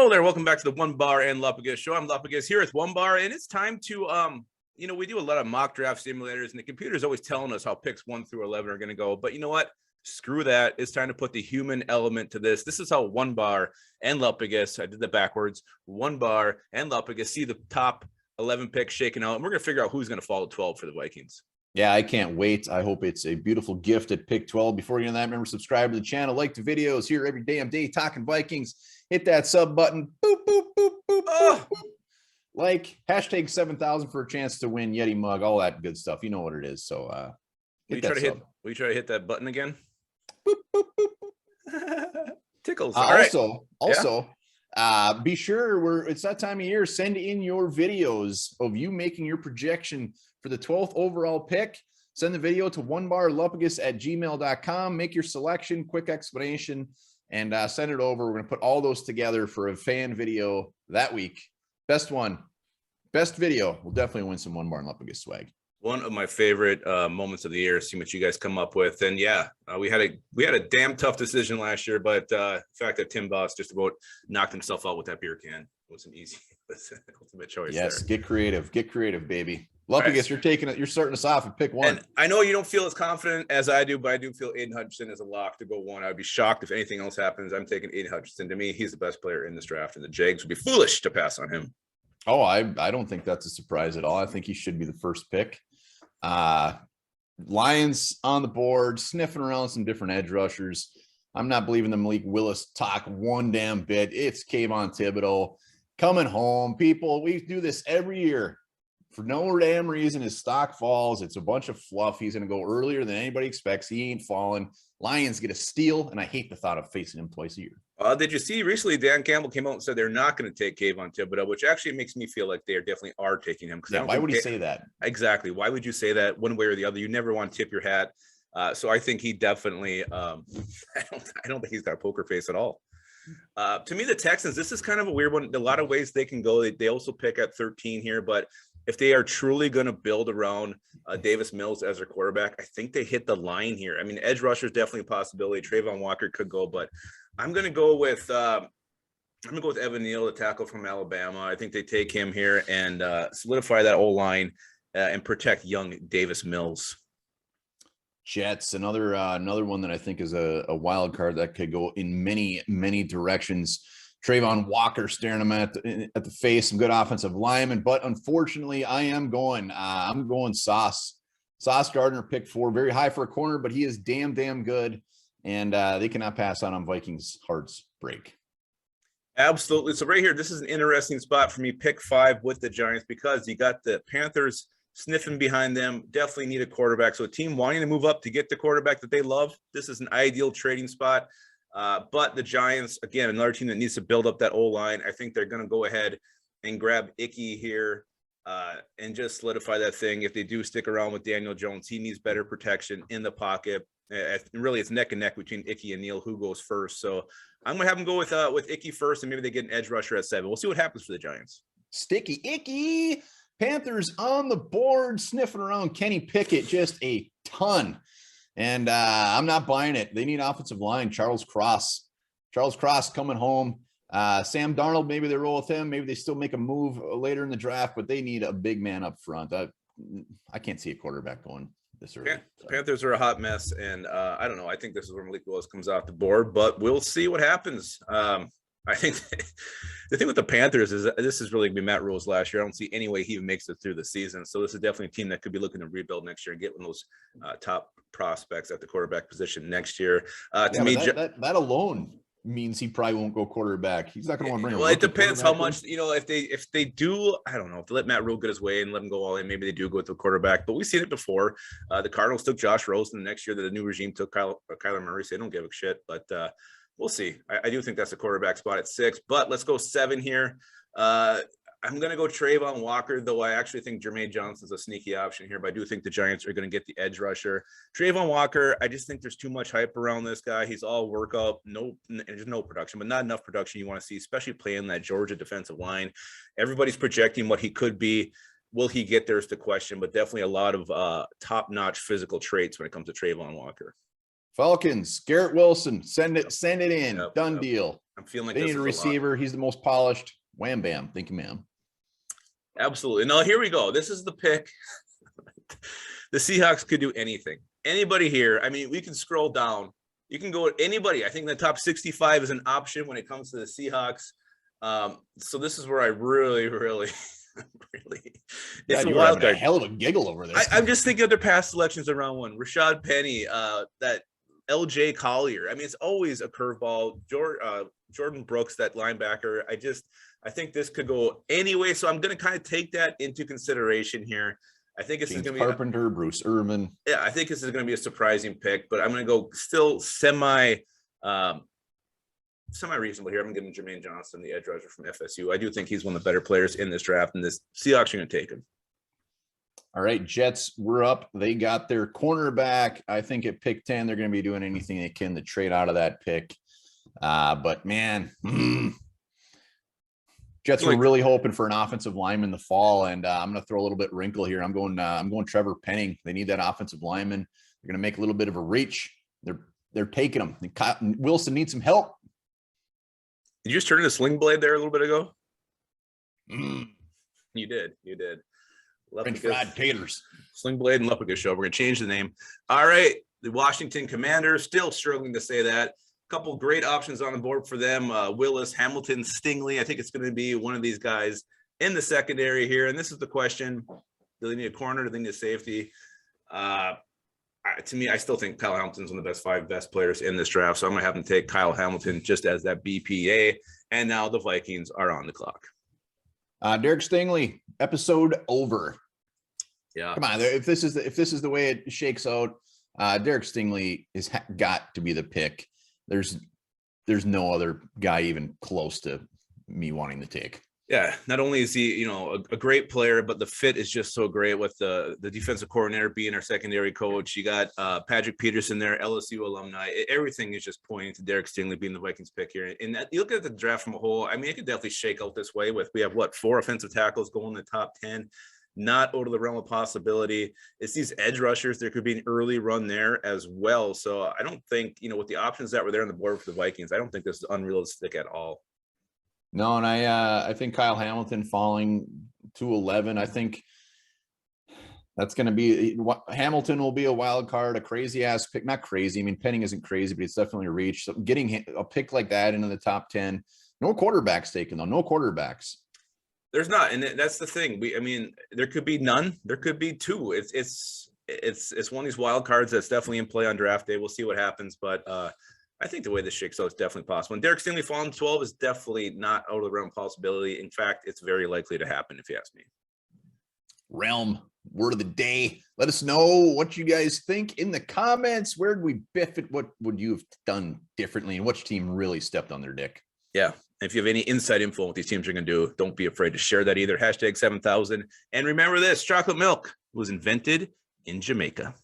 Hello there. Welcome back to the Onebar and Lupagus show. I'm Lupagus here with Onebar, and it's time to, we do a lot of mock draft simulators, and the computer's always telling us how picks 1 through 11 are going to go. But you know what? Screw that. It's time to put the human element to this. This is how Onebar and Lupagus, I did that backwards, Onebar and Lupagus see the top 11 picks shaking out, and we're going to figure out who's going to fall at 12 for the Vikings. Yeah, I can't wait. I hope it's a beautiful gift at pick 12. Before you know that, remember, subscribe to the channel, like the videos, here every damn day, talking Vikings. Hit that sub button. Boop, boop, boop, boop, boop, boop. Like, hashtag 7,000 for a chance to win Yeti mug, all that good stuff. You know what it is. So will you try to hit that button again? Boop, boop, boop. Tickles. Also, be sure it's that time of year. Send in your videos of you making your projection for the 12th overall pick. Send the video to onebarlupagus@gmail.com. Make your selection, quick explanation, and send it over. We're going to put all those together for a fan video that week. Best video will definitely win some Onebar and Lupagus swag. One of my favorite moments of the year, see what you guys come up with. And yeah, we had a damn tough decision last year, but the fact that Tim Boss just about knocked himself out with that beer can was an easy ultimate choice. Yes, there. Get creative, baby. Lupagus, right. You're starting us off at pick 1. And I know you don't feel as confident as I do, but I do feel Aiden Hutchinson is a lock to go 1. I'd be shocked if anything else happens. I'm taking Aiden Hutchinson. To me, he's the best player in this draft, and the Jags would be foolish to pass on him. Oh, I don't think that's a surprise at all. I think he should be the first pick. Lions on the board, sniffing around some different edge rushers. I'm not believing the Malik Willis talk one damn bit. It's Kayvon Thibodeau coming home. People, we do this every year. For no damn reason, his stock falls. It's a bunch of fluff. He's going to go earlier than anybody expects. He ain't falling. Lions get a steal, and I hate the thought of facing him twice a year. Did you see recently Dan Campbell came out and said they're not going to take Kayvon Thibodeau, which actually makes me feel like they definitely are taking him. Yeah, why would he say that? Exactly. Why would you say that one way or the other? You never want to tip your hat. So I think he definitely I don't think he's got a poker face at all. To me, the Texans, this is kind of a weird one. A lot of ways they can go. They also pick at 13 here, but if they are truly going to build around Davis Mills as their quarterback, I think they hit the line here. I mean, edge rusher is definitely a possibility. Trayvon Walker could go, but I'm going to go with Evan Neal, the tackle from Alabama. I think they take him here and solidify that O-line and protect young Davis Mills. Jets, another one that I think is a wild card that could go in many, many directions. Trayvon Walker staring him at the face, some good offensive linemen, but unfortunately, I'm going Sauce Gardner, pick 4, very high for a corner, but he is damn good, and they cannot pass on Vikings' hearts break. Absolutely. So right here, this is an interesting spot for me. Pick 5 with the Giants because you got the Panthers sniffing behind them. Definitely need a quarterback. So a team wanting to move up to get the quarterback that they love. This is an ideal trading spot. But the Giants, again, another team that needs to build up that O-line. I think they're going to go ahead and grab Icky here and just solidify that thing. If they do stick around with Daniel Jones, he needs better protection in the pocket. Really, it's neck and neck between Icky and Neal, who goes first. So I'm going to have them go with Icky first, and maybe they get an edge rusher at 7. We'll see what happens for the Giants. Sticky Icky. Panthers on the board, sniffing around Kenny Pickett just a ton. And I'm not buying it. They need offensive line. Charles Cross coming home. Sam Darnold, maybe they roll with him. Maybe they still make a move later in the draft, but they need a big man up front. I can't see a quarterback going this early. Yeah, the Panthers are a hot mess, and I don't know. I think this is where Malik Willis comes off the board, but we'll see what happens. I think the thing with the Panthers is this is really going to be Matt Rule's last year. I don't see any way he even makes it through the season. So this is definitely a team that could be looking to rebuild next year and get one of those top prospects at the quarterback position next year. To me, that alone means he probably won't go quarterback. He's not going to want to bring. Well, it depends how much, if they do, I don't know, if they let Matt Rule get his way and let him go all in, maybe they do go with the quarterback. But we've seen it before. The Cardinals took Josh Rosen. The next year that the new regime took Kyler Murray. So they don't give a shit. But we'll see. I do think that's a quarterback spot at 6. But let's go 7 here. I'm going to go Trayvon Walker, though I actually think Jermaine Johnson's a sneaky option here, but I do think the Giants are going to get the edge rusher. Trayvon Walker, I just think there's too much hype around this guy. He's all workup, there's no production, but not enough production you want to see, especially playing that Georgia defensive line. Everybody's projecting what he could be. Will he get there is the question, but definitely a lot of top-notch physical traits when it comes to Trayvon Walker. Falcons, Garrett Wilson, send it in. Done deal. I'm feeling like They this need a is receiver. He's the most polished. Wham bam. Thank you, ma'am. Absolutely. Now, here we go. This is the pick. The Seahawks could do anything. Anybody here. I mean, we can scroll down. You can go with anybody. I think the top 65 is an option when it comes to the Seahawks. So this is where I really, really, it's God, a you were wild having card. a hell of a giggle over this. I'm just thinking of their past selections in round one. Rashad Penny, that LJ Collier. I mean, it's always a curveball. Jordan Brooks, that linebacker. I think this could go anyway. So I'm going to kind of take that into consideration here. I think this is going to be Carpenter, Bruce Irvin. Yeah, I think this is going to be a surprising pick, but I'm going to go still semi reasonable here. I'm going to give him Jermaine Johnson, the edge rusher from FSU. I do think he's one of the better players in this draft, and this Seahawks are going to take him. All right, Jets, we're up. They got their cornerback. I think at pick 10, they're going to be doing anything they can to trade out of that pick. But man, Jets were really hoping for an offensive lineman in the fall, and I'm going to throw a little bit wrinkle here. I'm going Trevor Penning. They need that offensive lineman. They're going to make a little bit of a reach. They're taking him. And Wilson needs some help. Did you just turn into Sling Blade there a little bit ago? You did. French fried taters. Sling Blade and Lupagus show. We're going to change the name. All right. The Washington Commanders, still struggling to say that. Couple great options on the board for them. Willis, Hamilton, Stingley. I think it's going to be one of these guys in the secondary here. And this is the question. Do they need a corner? Do they need a safety? To me, I still think Kyle Hamilton's one of the five best players in this draft. So I'm going to have them take Kyle Hamilton just as that BPA. And now the Vikings are on the clock. Derek Stingley, episode over. Yeah. Come on. If this is the way it shakes out, Derek Stingley has got to be the pick. There's no other guy even close to me wanting to take. Yeah, not only is he, a great player, but the fit is just so great with the defensive coordinator being our secondary coach. You got Patrick Peterson there, LSU alumni. Everything is just pointing to Derek Stingley being the Vikings pick here. And you look at the draft from a whole, I mean, it could definitely shake out this way we have 4 offensive tackles going in the top 10. Not out of the realm of possibility. It's these edge rushers. There could be an early run there as well. So I don't think, with the options that were there on the board for the Vikings, I don't think this is unrealistic at all. No, and I think Kyle Hamilton falling to 11. I think that's going to be Hamilton will be a wild card, a crazy ass pick. Not crazy. I mean, Penning isn't crazy, but it's definitely a reach. So getting a pick like that into the top 10, no quarterbacks taken though. No quarterbacks. There's not, and that's the thing. There could be none. There could be 2. It's one of these wild cards that's definitely in play on draft day. We'll see what happens, but I think the way this shakes out is definitely possible. And Derek Stingley falling to 12 is definitely not out of the realm of possibility. In fact, it's very likely to happen if you ask me. Realm word of the day. Let us know what you guys think in the comments. Where did we biff it? What would you have done differently? And which team really stepped on their dick? Yeah. If you have any inside info on what these teams are going to do, don't be afraid to share that either. #7000. And remember this, chocolate milk was invented in Jamaica.